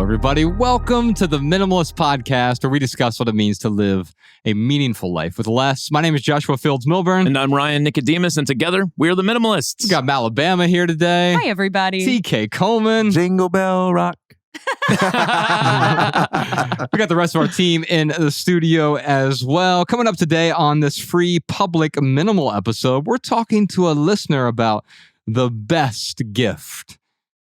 everybody. Welcome to the Minimalist Podcast, where we discuss what it means to live a meaningful life with less. My name is Joshua Fields-Milburn. And I'm Ryan Nicodemus, and together, we're the Minimalists. We got Alabama here today. Hi, everybody. TK Coleman. Jingle Bell Rock. We got the rest of our team in the studio as well. Coming up today on this free public minimal episode, we're talking to a listener about the best gift.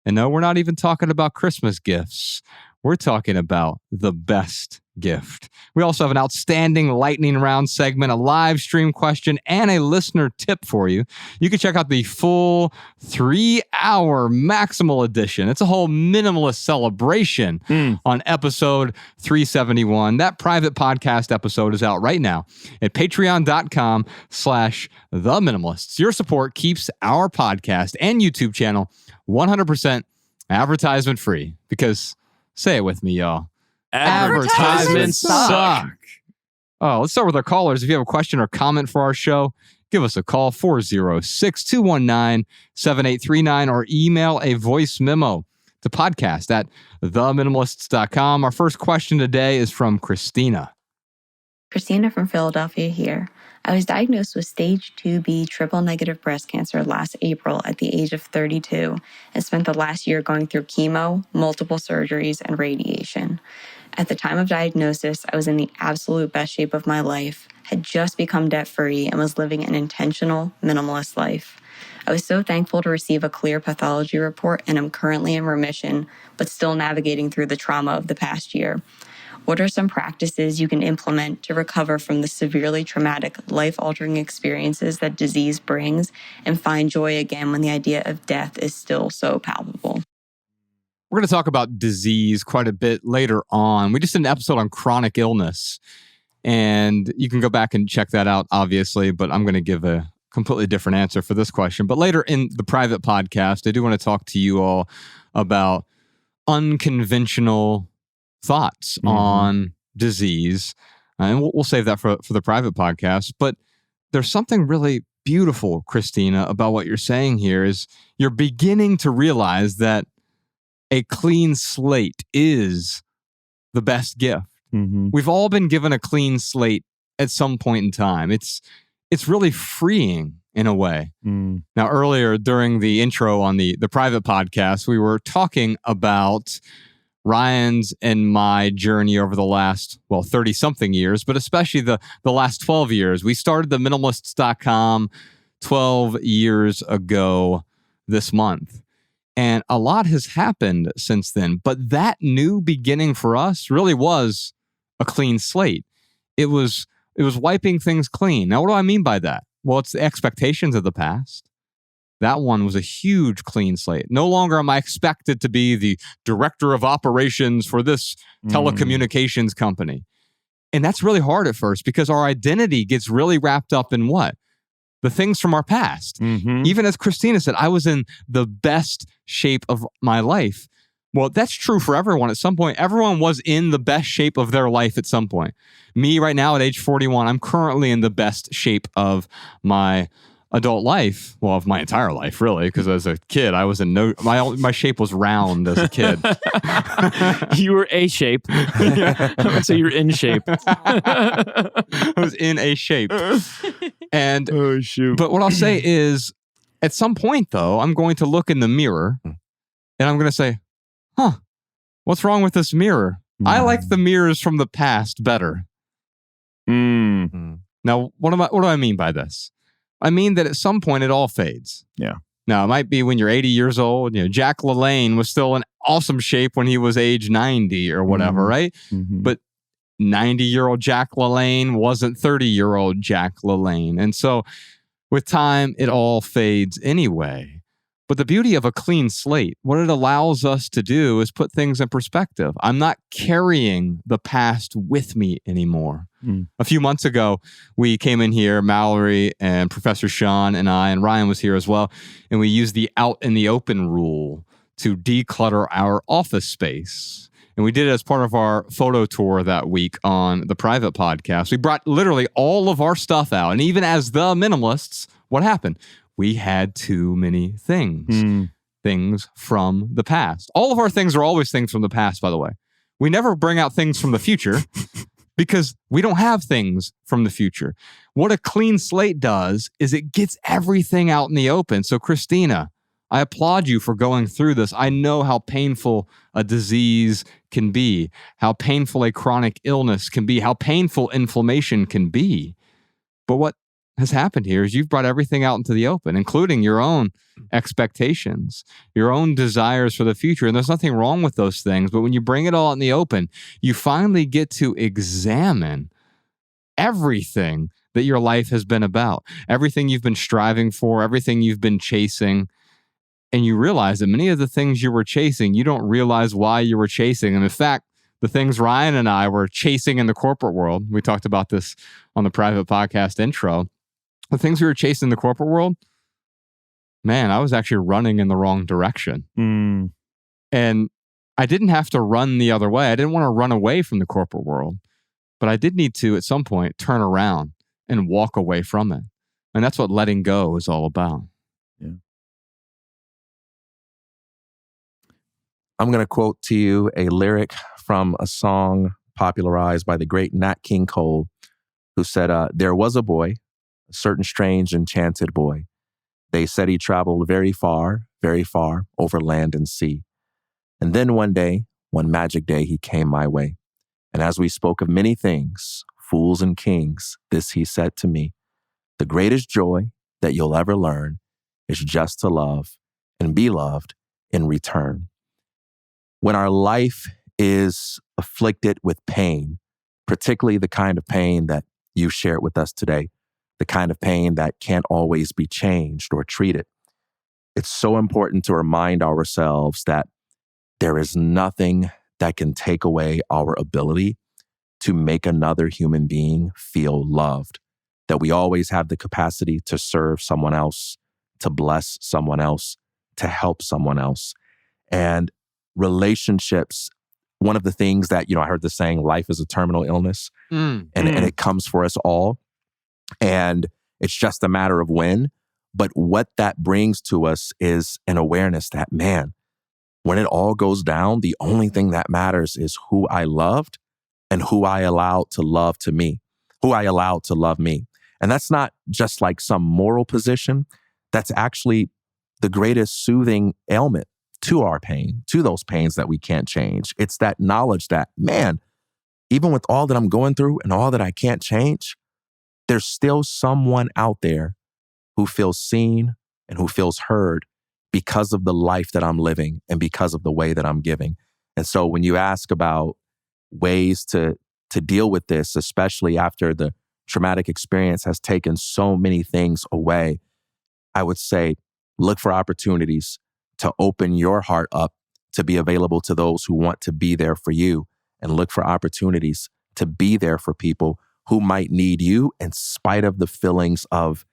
And no, we're not even talking about Christmas gifts. We're talking about the best gift. We also have an outstanding lightning round segment, a live stream question, and a listener tip for you. You can check out the full 3-hour Maximal edition. It's a whole minimalist celebration on episode 371. That private podcast episode is out right now at patreon.com/theminimalists. Your support keeps our podcast and YouTube channel 100% advertisement free, because say it with me, y'all. Advertisements suck. Oh, let's start with our callers. If you have a question or comment for our show, give us a call, 406-219-7839, or email a voice memo to podcast@theminimalists.com. Our first question today is from Christina. Christina from Philadelphia here. I was diagnosed with stage 2B triple-negative breast cancer last April at the age of 32 and spent the last year going through chemo, multiple surgeries, and radiation. At the time of diagnosis, I was in the absolute best shape of my life, had just become debt-free, and was living an intentional, minimalist life. I was so thankful to receive a clear pathology report, and am currently in remission, but still navigating through the trauma of the past year. What are some practices you can implement to recover from the severely traumatic, life-altering experiences that disease brings and find joy again when the idea of death is still so palpable? We're going to talk about disease quite a bit later on. We just did an episode on chronic illness, and you can go back and check that out, obviously, but I'm going to give a completely different answer for this question. But later in the private podcast, I do want to talk to you all about unconventional thoughts on disease. And we'll save that for the private podcast. But there's something really beautiful, Christina, about what you're saying here is you're beginning to realize that a clean slate is the best gift. Mm-hmm. We've all been given a clean slate at some point in time. It's really freeing in a way. Now, earlier during the intro on the private podcast, we were talking about Ryan's and my journey over the last, 30-something years, but especially the last 12 years. We started the minimalists.com 12 years ago this month. And a lot has happened since then. But that new beginning for us really was a clean slate. It was wiping things clean. Now, what do I mean by that? Well, it's the expectations of the past. That one was a huge clean slate. No longer am I expected to be the director of operations for this telecommunications company. And that's really hard at first because our identity gets really wrapped up in what? The things from our past. Even as Christina said, I was in the best shape of my life. Well, that's true for everyone at some point. Everyone was in the best shape of their life at some point. Me right now at age 41, I'm currently in the best shape of my adult life, of my entire life, really, because as a kid, I was in my shape was round as a kid. You were A shape. I would say you're in shape. I was in a shape. And Oh, shoot. but what I'll say is, at some point, though, I'm going to look in the mirror and I'm going to say, what's wrong with this mirror? I like the mirrors from the past better. Now, what do I mean by this? I mean that at some point it all fades. Yeah. Now, it might be when you're 80 years old. Jack LaLanne was still in awesome shape when he was age 90 or whatever, right? But 90-year-old Jack LaLanne wasn't 30-year-old Jack LaLanne. And so with time, it all fades anyway. But the beauty of a clean slate, what it allows us to do is put things in perspective. I'm not carrying the past with me anymore. A few months ago, we came in here, Mallory and Professor Sean and I, and Ryan was here as well, and we used the out in the open rule to declutter our office space. And we did it as part of our photo tour that week on the private podcast. We brought literally all of our stuff out. And even as the minimalists, what happened? We had too many things. things from the past. All of our things are always things from the past, by the way. We never bring out things from the future because we don't have things from the future. What a clean slate does is it gets everything out in the open. So, Christina, I applaud you for going through this. I know how painful a disease can be, how painful a chronic illness can be, how painful inflammation can be. But what has happened here is you've brought everything out into the open, including your own expectations, your own desires for the future. And there's nothing wrong with those things. But when you bring it all out in the open, you finally get to examine everything that your life has been about, everything you've been striving for, everything you've been chasing. And you realize that many of the things you were chasing, you don't realize why you were chasing. And in fact, the things Ryan and I were chasing in the corporate world, we talked about this on the private podcast intro, the things we were chasing in the corporate world, man, I was actually running in the wrong direction. And I didn't have to run the other way. I didn't want to run away from the corporate world, but I did need to, at some point, turn around and walk away from it. And that's what letting go is all about. Yeah. I'm going to quote to you a lyric from a song popularized by the great Nat King Cole, who said, there was a boy, a certain strange enchanted boy. They said he traveled very far over land and sea. And then one day, one magic day, he came my way. And as we spoke of many things, fools and kings, this he said to me, the greatest joy that you'll ever learn is just to love and be loved in return. When our life is afflicted with pain, particularly the kind of pain that you shared with us today, the kind of pain that can't always be changed or treated, it's so important to remind ourselves that there is nothing that can take away our ability to make another human being feel loved, that we always have the capacity to serve someone else, to bless someone else, to help someone else. And relationships, one of the things that, I heard the saying, life is a terminal illness, and it comes for us all. And it's just a matter of when. But what that brings to us is an awareness that, man, when it all goes down, the only thing that matters is who I loved and who I allowed to love to me, who I allowed to love me. And that's not just like some moral position. That's actually the greatest soothing ailment to our pain, to those pains that we can't change. It's that knowledge that, man, even with all that I'm going through and all that I can't change, there's still someone out there who feels seen and who feels heard because of the life that I'm living and because of the way that I'm giving. And so when you ask about ways to deal with this, especially after the traumatic experience has taken so many things away, I would say look for opportunities to open your heart up to be available to those who want to be there for you, and look for opportunities to be there for people who might need you in spite of the feelings of,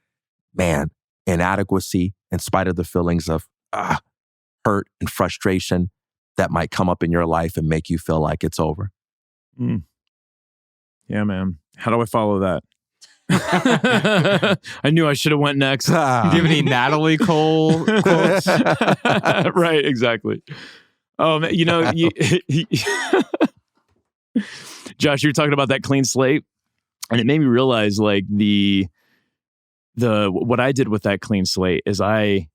man, inadequacy, in spite of the feelings of hurt and frustration that might come up in your life and make you feel like it's over. Yeah, man. How do I follow that? I knew I should have went next. Do you have any Natalie Cole quotes? Right, exactly. Josh, you were talking about that clean slate, and it made me realize like what I did with that clean slate is I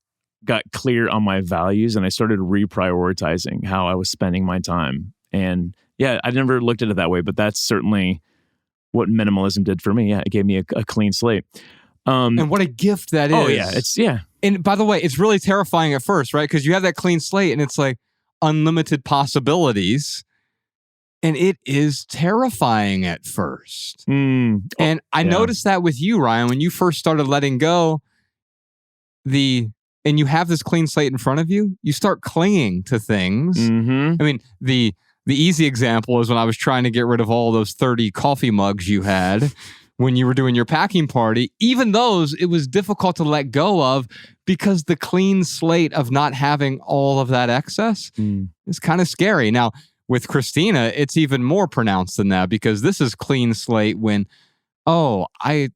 got clear on my values and I started reprioritizing how I was spending my time. And yeah, I never looked at it that way, but that's certainly what minimalism did for me. Yeah, it gave me a clean slate. And what a gift that is. Oh yeah, And by the way, it's really terrifying at first, right? Because you have that clean slate and it's like unlimited possibilities. And it is terrifying at first. And I noticed that with you, Ryan, when you first started letting go, and you have this clean slate in front of you, you start clinging to things. I mean, the easy example is when I was trying to get rid of all those 30 coffee mugs you had when you were doing your packing party. Even those, it was difficult to let go of because the clean slate of not having all of that excess is kind of scary. Now, with Christina, it's even more pronounced than that because this is clean slate when, I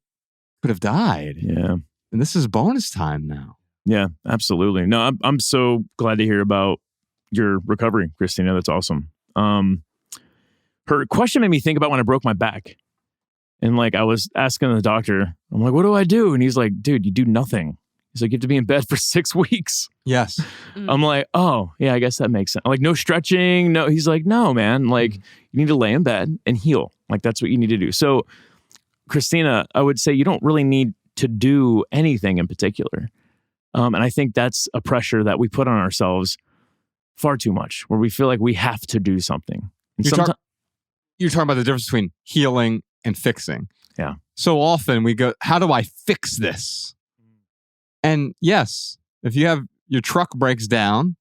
could have died. Yeah. And this is bonus time now. Yeah, absolutely. No, I'm so glad to hear about your recovery, Christina. That's awesome. Her question made me think about when I broke my back. And like, I was asking the doctor, I'm like, what do I do? And he's like, dude, you do nothing. He's like, you have to be in bed for 6 weeks. Yes. I'm like, oh, yeah, I guess that makes sense. Like, no stretching. No, he's like, no, man. Like, you need to lay in bed and heal. Like, that's what you need to do. So, Christina, I would say you don't really need to do anything in particular. And I think that's a pressure that we put on ourselves far too much, where we feel like we have to do something. And you're talking about the difference between healing and fixing. Yeah. So often we go, how do I fix this? And yes, if you have your truck breaks down,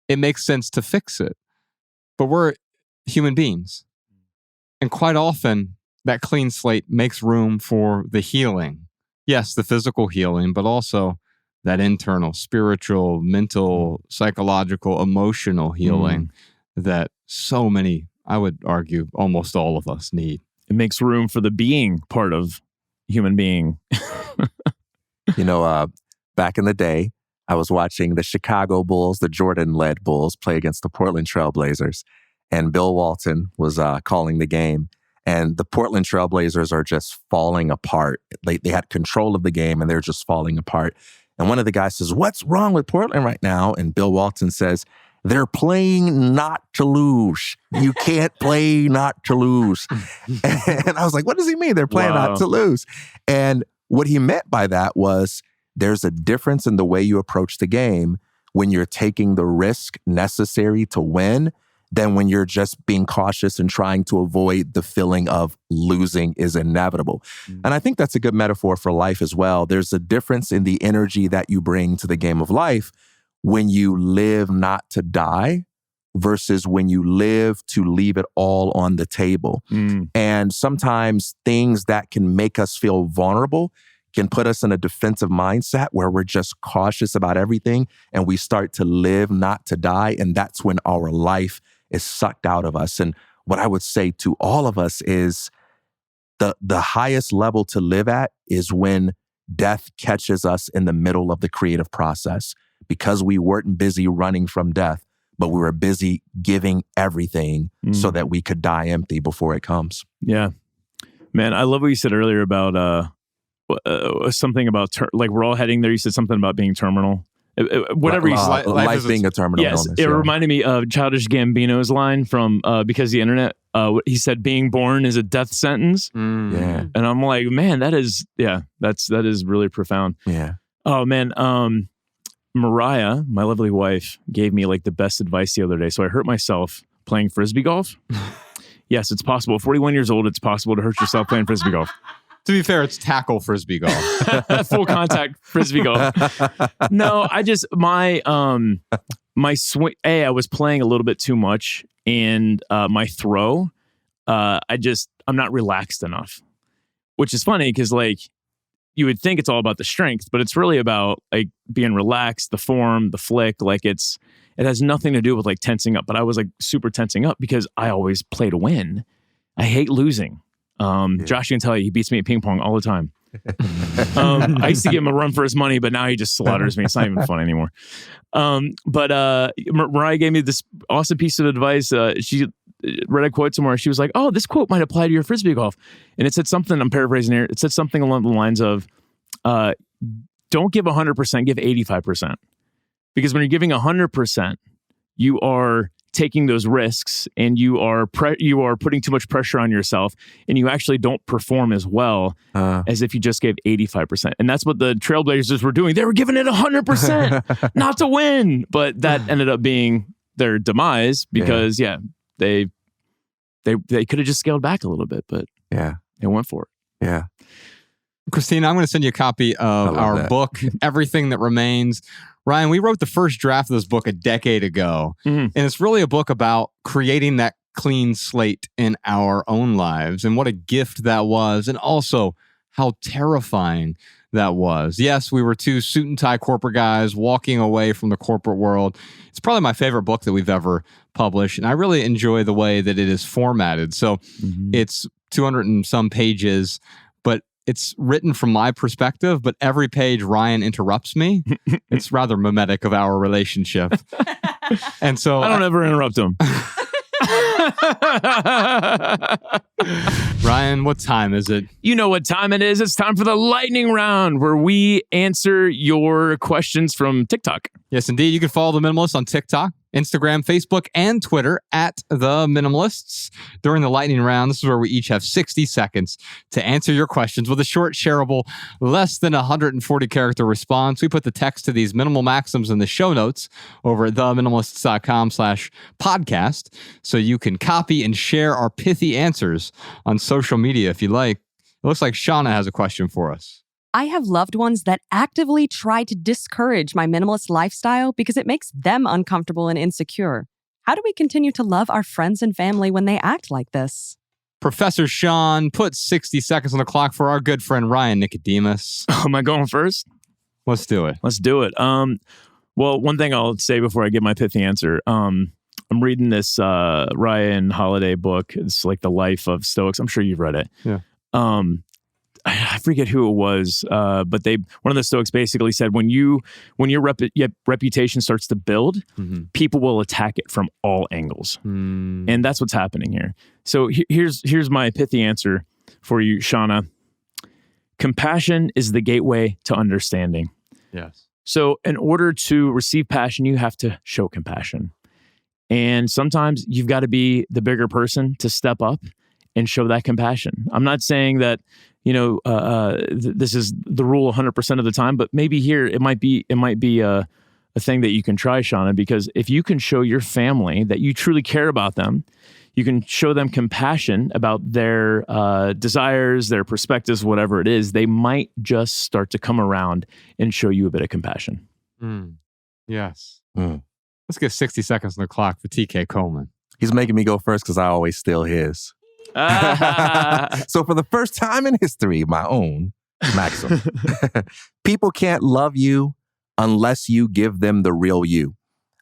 it makes sense to fix it. But we're human beings. And quite often that clean slate makes room for the healing. Yes, the physical healing, but also that internal, spiritual, mental, psychological, emotional healing that so many, I would argue, almost all of us need. It makes room for the being part of human being. Back in the day, I was watching the Chicago Bulls, the Jordan-led Bulls, play against the Portland Trail Blazers. And Bill Walton was calling the game. And the Portland Trail Blazers are just falling apart. They had control of the game and they're just falling apart. And one of the guys says, what's wrong with Portland right now? And Bill Walton says, they're playing not to lose. You can't play not to lose. And I was like, what does he mean? They're playing not to lose. And what he meant by that was there's a difference in the way you approach the game when you're taking the risk necessary to win than when you're just being cautious and trying to avoid the feeling of losing is inevitable. And I think that's a good metaphor for life as well. There's a difference in the energy that you bring to the game of life when you live not to die versus when you live to leave it all on the table. And sometimes things that can make us feel vulnerable can put us in a defensive mindset where we're just cautious about everything and we start to live not to die. And that's when our life is sucked out of us. And what I would say to all of us is the highest level to live at is when death catches us in the middle of the creative process, because we weren't busy running from death, but we were busy giving everything so that we could die empty before it comes. Yeah. Man, I love what you said earlier about something about, like we're all heading there. You said something about being terminal. Whatever you said. Life being a terminal illness. It reminded me of Childish Gambino's line from Because the Internet. He said, being born is a death sentence. Yeah. And I'm like, man, that is really profound. Yeah. Oh, man. Mariah, my lovely wife, gave me like the best advice the other day. So I hurt myself playing Frisbee golf. Yes, it's possible. 41 years old, it's possible to hurt yourself playing Frisbee golf. To be fair, it's tackle Frisbee golf. Full contact Frisbee golf. No, I just, my swing, I was playing a little bit too much, and my throw, I'm not relaxed enough, which is funny because like you would think it's all about the strength, but it's really about like being relaxed, the form, the flick, like it has nothing to do with like tensing up, but I was like super tensing up because I always play to win. I hate losing. Josh can tell you, he beats me at ping pong all the time. I used to give him a run for his money, but now he just slaughters me. It's not even fun anymore. But Mariah gave me this awesome piece of advice. She read a quote somewhere. She was like, oh, this quote might apply to your Frisbee golf. And it said something, I'm paraphrasing here. It said something along the lines of, don't give 100%, give 85%. Because when you're giving 100%, you are taking those risks and you are putting too much pressure on yourself, and you actually don't perform as well as if you just gave 85%. And that's what the Trailblazers were doing. They were giving it 100% not to win, but that ended up being their demise because they could have just scaled back a little bit, but they went for it. Yeah. Christina, I'm going to send you a copy of our book, Everything That Remains. Ryan, we wrote the first draft of this book a decade ago, and it's really a book about creating that clean slate in our own lives and what a gift that was, and also how terrifying that was. Yes, we were two suit and tie corporate guys walking away from the corporate world. It's probably my favorite book that we've ever published, and I really enjoy the way that it is formatted. So it's 200 and some pages, but it's written from my perspective, but every page Ryan interrupts me. It's rather mimetic of our relationship. And so I don't ever interrupt him. Ryan, what time is it? You know what time it is. It's time for the lightning round where we answer your questions from TikTok. Yes, indeed. You can follow The Minimalists on TikTok, Instagram, Facebook, and Twitter at The Minimalists. During the lightning round, this is where we each have 60 seconds to answer your questions with a short, shareable, less than 140 character response. We put the text to these minimal maxims in the show notes over at theminimalists.com/podcast, so you can copy and share our pithy answers on social media if you like. It looks like Shauna has a question for us. I have loved ones that actively try to discourage my minimalist lifestyle because it makes them uncomfortable and insecure. How do we continue to love our friends and family when they act like this? Professor Sean, put 60 seconds on the clock for our good friend Ryan Nicodemus. Am I going first? Let's do it. Let's do it. Well, one thing I'll say before I give my pithy answer. I'm reading this Ryan Holiday book. It's like the life of Stoics. I'm sure you've read it. Yeah. I forget who it was, but one of the Stoics basically said when your reputation starts to build, people will attack it from all angles, and that's what's happening here. So here's my pithy answer for you, Shauna. Compassion is the gateway to understanding. Yes. So in order to receive passion, you have to show compassion, and sometimes you've got to be the bigger person to step up and show that compassion. I'm not saying that this is the rule 100% of the time, but maybe here it might be a thing that you can try, Shauna, because if you can show your family that you truly care about them, you can show them compassion about their desires, their perspectives, whatever it is, they might just start to come around and show you a bit of compassion. Yes. Let's get 60 seconds on the clock for TK Coleman. He's making me go first because I always steal his. So for the first time in history, my own maxim. People can't love you unless you give them the real you.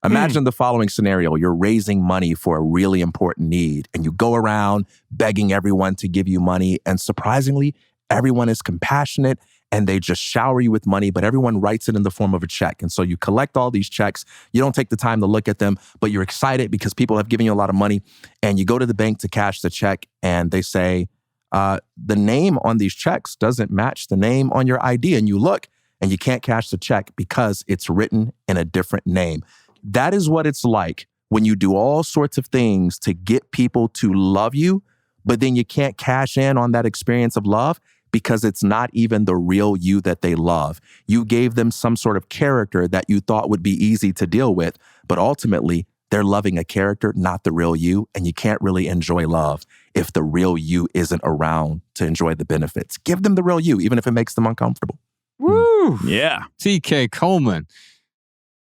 Imagine the following scenario. You're raising money for a really important need, and you go around begging everyone to give you money. And surprisingly, everyone is compassionate and they just shower you with money, but everyone writes it in the form of a check. And so you collect all these checks. You don't take the time to look at them, but you're excited because people have given you a lot of money. And you go to the bank to cash the check and they say, the name on these checks doesn't match the name on your ID. And you look and you can't cash the check because it's written in a different name. That is what it's like when you do all sorts of things to get people to love you, but then you can't cash in on that experience of love because it's not even the real you that they love. You gave them some sort of character that you thought would be easy to deal with, but ultimately they're loving a character, not the real you, and you can't really enjoy love if the real you isn't around to enjoy the benefits. Give them the real you, even if it makes them uncomfortable. Woo! Yeah. TK Coleman.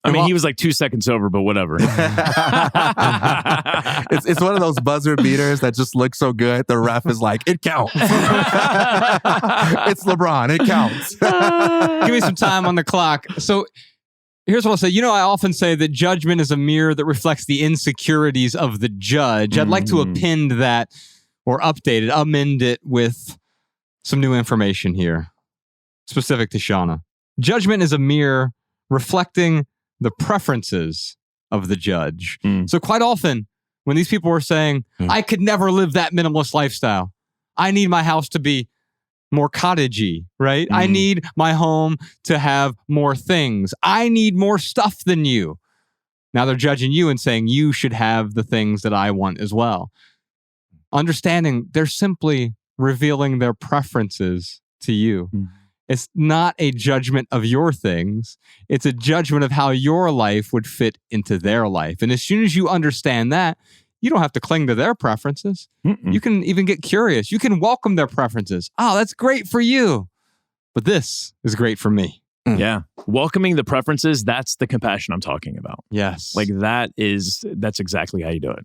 I mean, he was like 2 seconds over, but whatever. It's one of those buzzer beaters that just look so good. The ref is like, it counts. It's LeBron. It counts. Give me some time on the clock. So here's what I'll say. I often say that judgment is a mirror that reflects the insecurities of the judge. I'd like to append that or update it, amend it with some new information here, specific to Shauna. Judgment is a mirror reflecting the preferences of the judge. So quite often, when these people were saying, I could never live that minimalist lifestyle. I need my house to be more cottagey, right? I need my home to have more things. I need more stuff than you. Now they're judging you and saying you should have the things that I want as well. Understanding they're simply revealing their preferences to you. It's not a judgment of your things. It's a judgment of how your life would fit into their life. And as soon as you understand that, you don't have to cling to their preferences. You can even get curious. You can welcome their preferences. Oh, that's great for you. But this is great for me. Yeah. Welcoming the preferences, that's the compassion I'm talking about. Yes. Like that's exactly how you do it.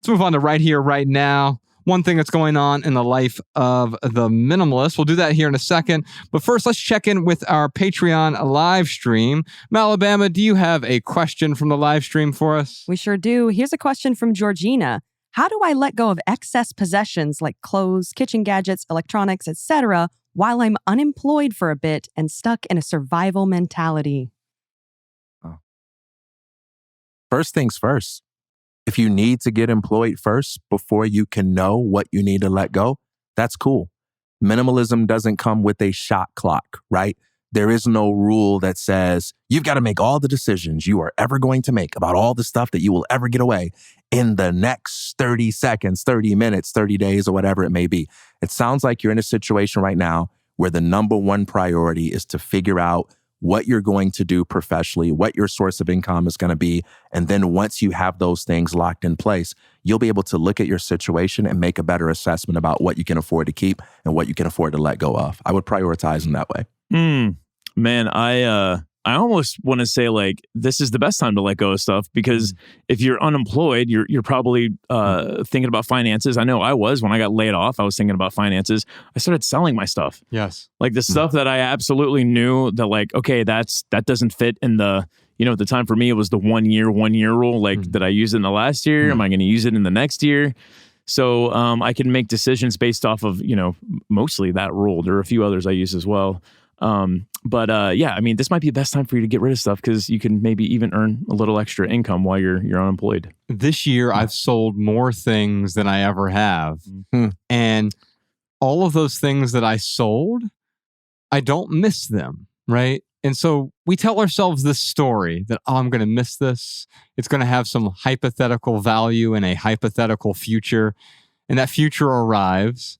Let's move on to right here, right now. One thing that's going on in the life of the minimalist. We'll do that here in a second. But first, let's check in with our Patreon live stream. Malabama, do you have a question from the live stream for us? We sure do. Here's a question from Georgina. How do I let go of excess possessions like clothes, kitchen gadgets, electronics, etc., while I'm unemployed for a bit and stuck in a survival mentality. First things first. If you need to get employed first before you can know what you need to let go, that's cool. Minimalism doesn't come with a shot clock, right? There is no rule that says you've got to make all the decisions you are ever going to make about all the stuff that you will ever get away in the next 30 seconds, 30 minutes, 30 days, or whatever it may be. It sounds like you're in a situation right now where the number one priority is to figure out what you're going to do professionally, what your source of income is going to be. And then once you have those things locked in place, you'll be able to look at your situation and make a better assessment about what you can afford to keep and what you can afford to let go of. I would prioritize in that way. Man, I almost want to say like this is the best time to let go of stuff because if you're unemployed, you're probably thinking about finances. I know I was when I got laid off. I was thinking about finances. I started selling my stuff. Yes, like the stuff that I absolutely knew that like okay, that doesn't fit in the at the time for me it was the 1 year rule. Like did I use it in the last year? Am I going to use it in the next year? So I can make decisions based off of mostly that rule. There are a few others I use as well. But I mean, this might be the best time for you to get rid of stuff because you can maybe even earn a little extra income while you're unemployed. This year, I've sold more things than I ever have. And all of those things that I sold, I don't miss them, right? And so we tell ourselves this story that, I'm going to miss this. It's going to have some hypothetical value in a hypothetical future. And that future arrives.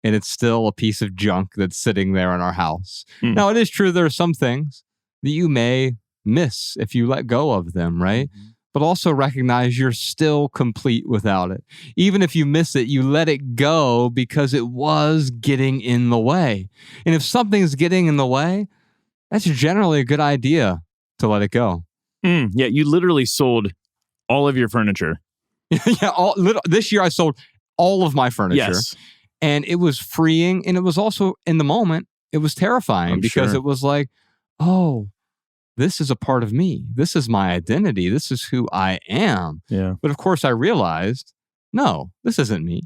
And it's still a piece of junk that's sitting there in our house. Now, it is true there are some things that you may miss if you let go of them, right? But also recognize you're still complete without it. Even if you miss it, you let it go because it was getting in the way. And if something's getting in the way, that's generally a good idea to let it go. Yeah, you literally sold all of your furniture. This year I sold all of my furniture. Yes. And it was freeing. And it was also, in the moment, it was terrifying because it was like, oh, this is a part of me. This is my identity. This is who I am. Yeah. But of course, I realized, no, this isn't me.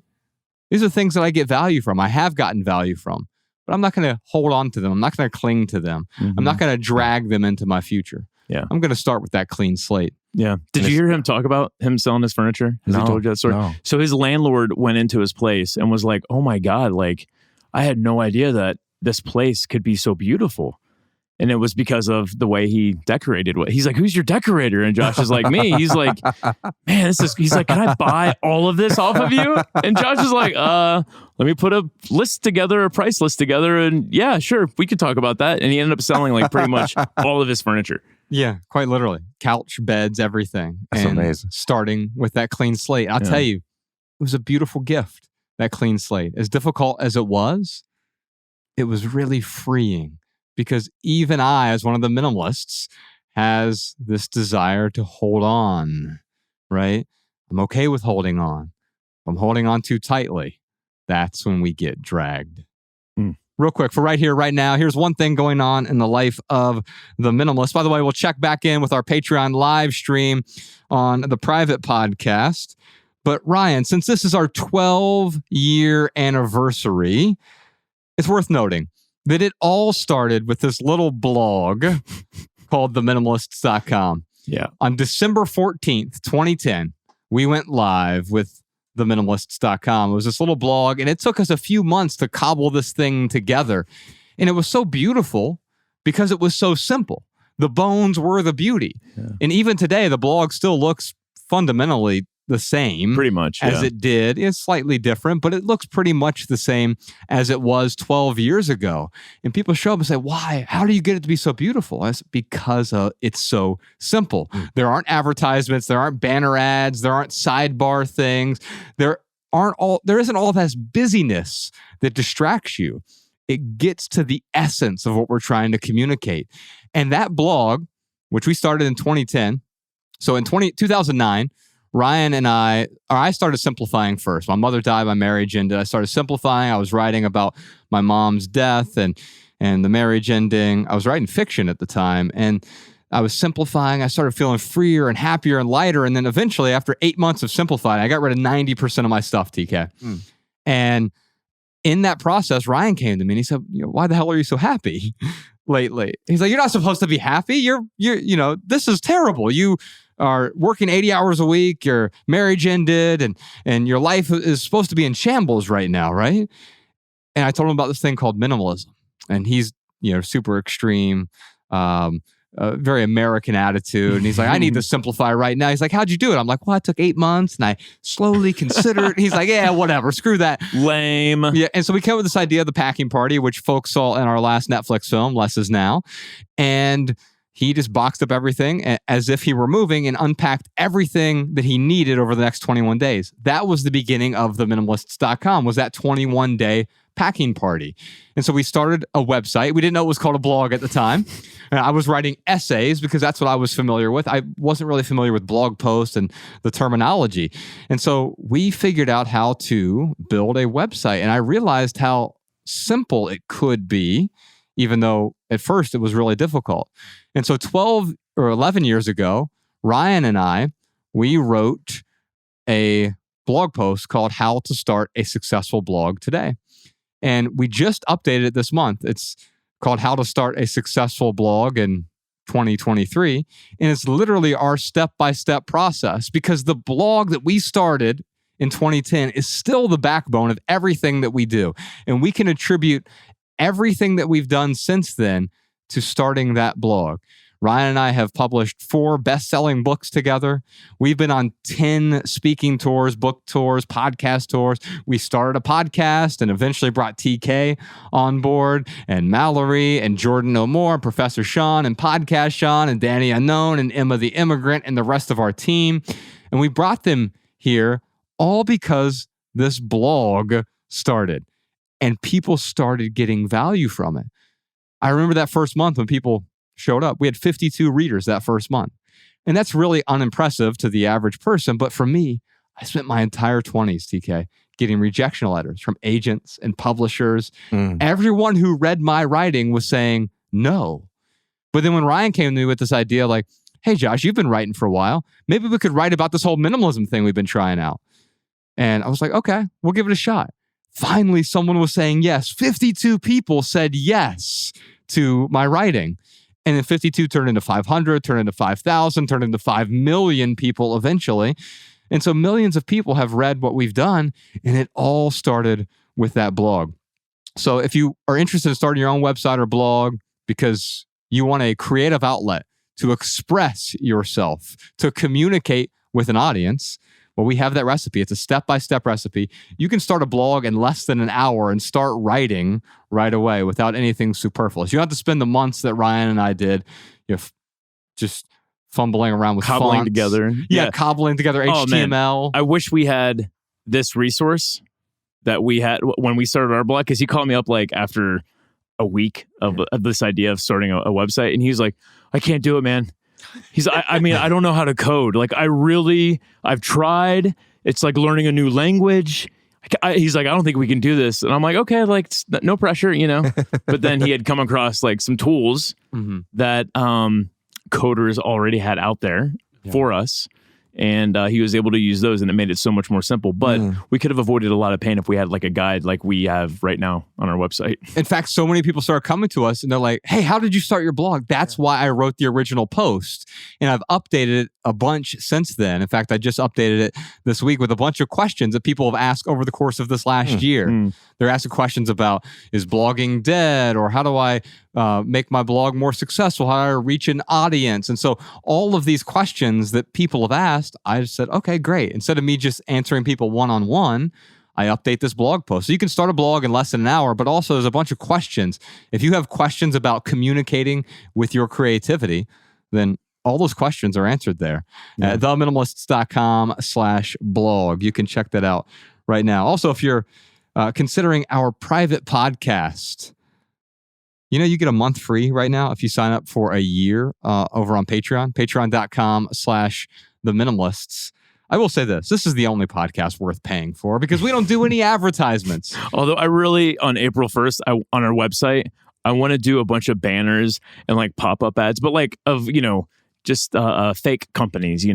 These are things that I get value from. I have gotten value from. But I'm not going to hold on to them. I'm not going to cling to them. I'm not going to drag them into my future. Yeah. I'm going to start with that clean slate. Yeah. Did you hear him talk about him selling his furniture? Has he told you that story? No. So his landlord went into his place and was like, oh my God, like I had no idea that this place could be so beautiful. And it was because of the way he decorated. He's like, who's your decorator? And Josh is like, me. He's like, man, he's like, can I buy all of this off of you? And Josh is like, let me put a list together, a price list together. And yeah, sure, we could talk about that. And he ended up selling like pretty much all of his furniture. Yeah, quite literally. Couch, beds, everything. That's amazing. Starting with that clean slate. I'll tell you, it was a beautiful gift, that clean slate. As difficult as it was really freeing. Because even I, as one of the minimalists, has this desire to hold on, right? I'm okay with holding on. If I'm holding on too tightly, that's when we get dragged. Real quick, for right here, right now, here's one thing going on in the life of the minimalist. By the way, we'll check back in with our Patreon live stream on the private podcast. But Ryan, since this is our 12-year anniversary, it's worth noting that it all started with this little blog called theminimalists.com. Yeah. On December 14th, 2010, we went live with theminimalists.com. It was this little blog, and it took us a few months to cobble this thing together. And it was so beautiful because it was so simple. The bones were the beauty. Yeah. And even today, the blog still looks fundamentally the same. Pretty much, as it did. It's slightly different, but it looks pretty much the same as it was 12 years ago. And people show up and say, why? How do you get it to be so beautiful? It's because it's so simple. There aren't advertisements. There aren't banner ads. There aren't sidebar things. There isn't all that busyness that distracts you. It gets to the essence of what we're trying to communicate. And that blog, which we started in 2010, so in 2009, Ryan and I started simplifying first. My mother died, my marriage ended. I started simplifying. I was writing about my mom's death and the marriage ending. I was writing fiction at the time, and I was simplifying. I started feeling freer and happier and lighter. And then eventually, after 8 months of simplifying, I got rid of 90% of my stuff, TK. And in that process, Ryan came to me and he said, why the hell are you so happy lately? He's like, you're not supposed to be happy. You're this is terrible. You are working 80 hours a week. Your marriage ended and your life is supposed to be in shambles right now, right? And I told him about this thing called minimalism. And he's, super extreme, very American attitude. And he's like, I need to simplify right now. He's like, how'd you do it? I'm like, well, I took 8 months and I slowly considered. He's like, yeah, whatever. Screw that. Lame. Yeah. And so we came up with this idea of the packing party, which folks saw in our last Netflix film, Less Is Now. And he just boxed up everything as if he were moving and unpacked everything that he needed over the next 21 days. That was the beginning of the minimalists.com, was that 21-day packing party. And so we started a website. We didn't know it was called a blog at the time. I was writing essays because that's what I was familiar with. I wasn't really familiar with blog posts and the terminology. And so we figured out how to build a website. And I realized how simple it could be, even though at first it was really difficult. And so 12 or 11 years ago, Ryan and I, we wrote a blog post called How to Start a Successful Blog Today. And we just updated it this month. It's called How to Start a Successful Blog in 2023. And it's literally our step-by-step process, because the blog that we started in 2010 is still the backbone of everything that we do. And we can attribute everything that we've done since then to starting that blog. Ryan and I have published 4 best-selling books together. We've been on 10 speaking tours, book tours, podcast tours. We started a podcast and eventually brought TK on board, and Mallory and Jordan O'More, Professor Sean and Podcast Sean, and Danny Unknown and Emma the Immigrant and the rest of our team. And we brought them here all because this blog started and people started getting value from it. I remember that first month when people showed up. We had 52 readers that first month. And that's really unimpressive to the average person. But for me, I spent my entire 20s, TK, getting rejection letters from agents and publishers. Everyone who read my writing was saying no. But then when Ryan came to me with this idea like, hey, Josh, you've been writing for a while. Maybe we could write about this whole minimalism thing we've been trying out. And I was like, okay, we'll give it a shot. Finally, someone was saying yes. 52 people said yes to my writing. And then 52 turned into 500, turned into 5,000, turned into 5 million people eventually. And so millions of people have read what we've done, and it all started with that blog. So if you are interested in starting your own website or blog because you want a creative outlet to express yourself, to communicate with an audience, well, we have that recipe. It's a step-by-step recipe. You can start a blog in less than an hour and start writing right away without anything superfluous. You don't have to spend the months that Ryan and I did, just fumbling around with cobbling fonts. together. Yeah, cobbling together HTML. I wish we had this resource that we had when we started our blog, because he called me up like after a week of this idea of starting a website, and he was like, I can't do it, man. I mean, I don't know how to code. Like, I've tried. It's like learning a new language. He's like, I don't think we can do this. And I'm like, okay, like, no pressure, But then he had come across like some tools that coders already had out there for us. And he was able to use those, and it made it so much more simple. But we could have avoided a lot of pain if we had like a guide like we have right now on our website. In fact, so many people started coming to us and they're like, hey, how did you start your blog? That's why I wrote the original post. And I've updated it a bunch since then. In fact, I just updated it this week with a bunch of questions that people have asked over the course of this last year. They're asking questions about, is blogging dead? Or how do I make my blog more successful? How do I reach an audience? And so all of these questions that people have asked, I just said, okay, great. Instead of me just answering people one-on-one, I update this blog post. So you can start a blog in less than an hour, but also there's a bunch of questions. If you have questions about communicating with your creativity, then all those questions are answered there at theminimalists.com/blog. You can check that out right now. Also, if you're considering our private podcast, you get a month free right now if you sign up for a year over on Patreon, patreon.com/theminimalists. I will say this is the only podcast worth paying for because we don't do any advertisements. Although I really, on April 1st, on our website, I want to do a bunch of banners and like pop-up ads, but like of, just fake companies,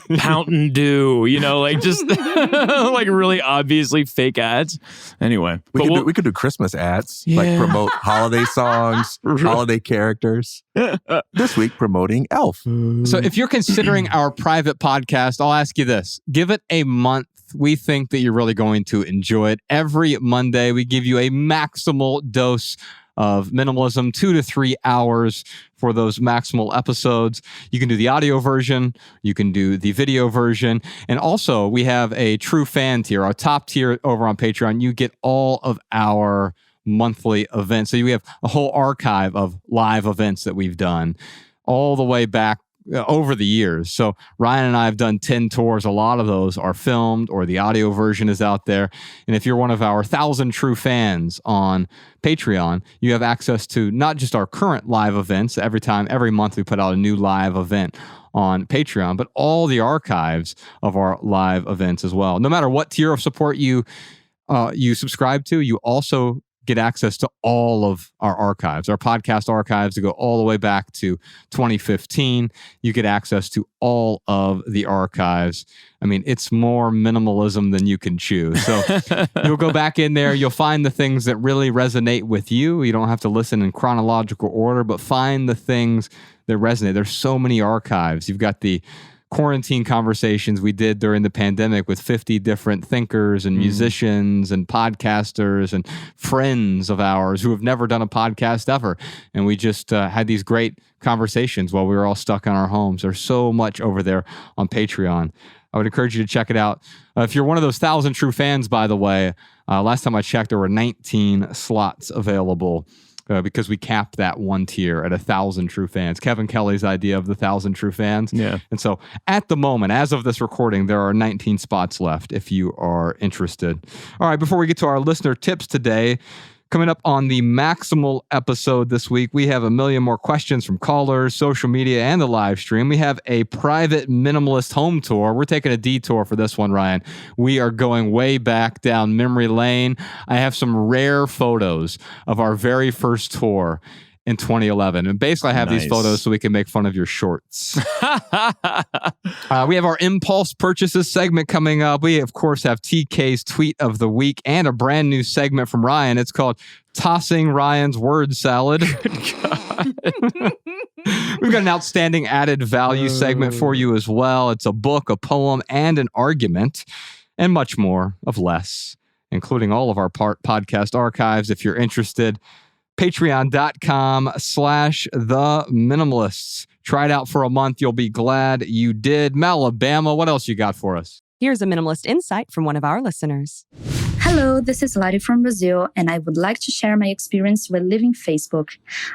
Mountain Dew, like just like really obviously fake ads. Anyway, we could do Christmas ads, like promote holiday songs, holiday characters. This week promoting Elf. So if you're considering our private podcast, I'll ask you this. Give it a month. We think that you're really going to enjoy it. Every Monday, we give you a maximal dose of minimalism, 2 to 3 hours for those maximal episodes. You can do the audio version, you can do the video version, and also we have a true fan tier, our top tier over on Patreon. You get all of our monthly events. So you have a whole archive of live events that we've done all the way back over the years. So Ryan and I have done 10 tours. A lot of those are filmed or the audio version is out there. And if you're one of our 1,000 true fans on Patreon, you have access to not just our current live events. Every month we put out a new live event on Patreon, but all the archives of our live events as well. No matter what tier of support you subscribe to, you also get access to all of our archives, our podcast archives that go all the way back to 2015. You get access to all of the archives. I mean, it's more minimalism than you can chew. So you'll go back in there, you'll find the things that really resonate with you. You don't have to listen in chronological order, but find the things that resonate. There's so many archives. You've got the quarantine conversations we did during the pandemic with 50 different thinkers and musicians and podcasters and friends of ours who have never done a podcast ever. And we just had these great conversations while we were all stuck in our homes. There's so much over there on Patreon. I would encourage you to check it out. If you're one of those 1,000 true fans, by the way, last time I checked, there were 19 slots available. Because we capped that one tier at 1,000 true fans. Kevin Kelly's idea of the 1,000 true fans. Yeah. And so at the moment, as of this recording, there are 19 spots left if you are interested. All right, before we get to our listener tips today, coming up on the Maximal episode this week, we have a million more questions from callers, social media, and the live stream. We have a private minimalist home tour. We're taking a detour for this one, Ryan. We are going way back down memory lane. I have some rare photos of our very first tour in 2011. And basically, I have these photos so we can make fun of your shorts. We have our impulse purchases segment coming up. We, of course, have TK's tweet of the week and a brand new segment from Ryan. It's called Tossing Ryan's Word Salad. We've got an outstanding added value segment for you as well. It's a book, a poem, and an argument, and much more of less, including all of our podcast archives if you're interested. Patreon.com/theminimalists. Try it out for a month. You'll be glad you did. Malabama, what else you got for us? Here's a minimalist insight from one of our listeners. Hello, this is Lari from Brazil, and I would like to share my experience with leaving Facebook.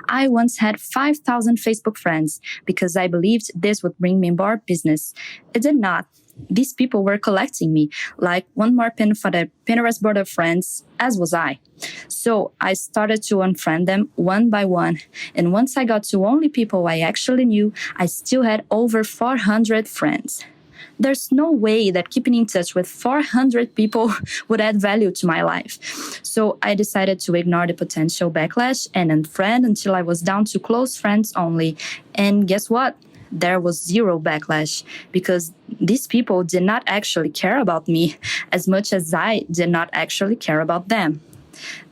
I once had 5,000 Facebook friends because I believed this would bring me more business. It did not. These people were collecting me, like one more pin for the Pinterest board of friends, as was I. So I started to unfriend them one by one. And once I got to only people I actually knew, I still had over 400 friends. There's no way that keeping in touch with 400 people would add value to my life. So I decided to ignore the potential backlash and unfriend until I was down to close friends only. And guess what? There was zero backlash because these people did not actually care about me as much as I did not actually care about them.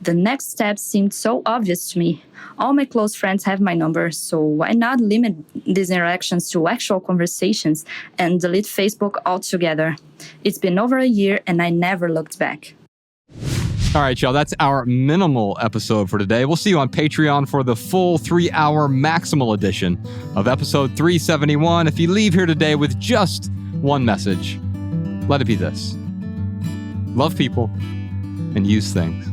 The next step seemed so obvious to me. All my close friends have my number, so why not limit these interactions to actual conversations and delete Facebook altogether? It's been over a year and I never looked back. All right, y'all, that's our minimal episode for today. We'll see you on Patreon for the full 3-hour maximal edition of episode 371. If you leave here today with just one message, let it be this: love people and use things,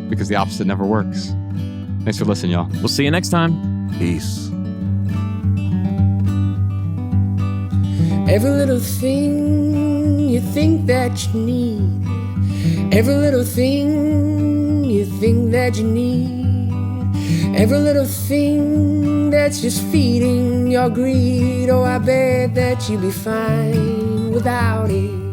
because the opposite never works. Thanks for listening, y'all. We'll see you next time. Peace. Every little thing you think that you need, every little thing you think that you need, every little thing that's just feeding your greed. Oh, I bet that you'd be fine without it.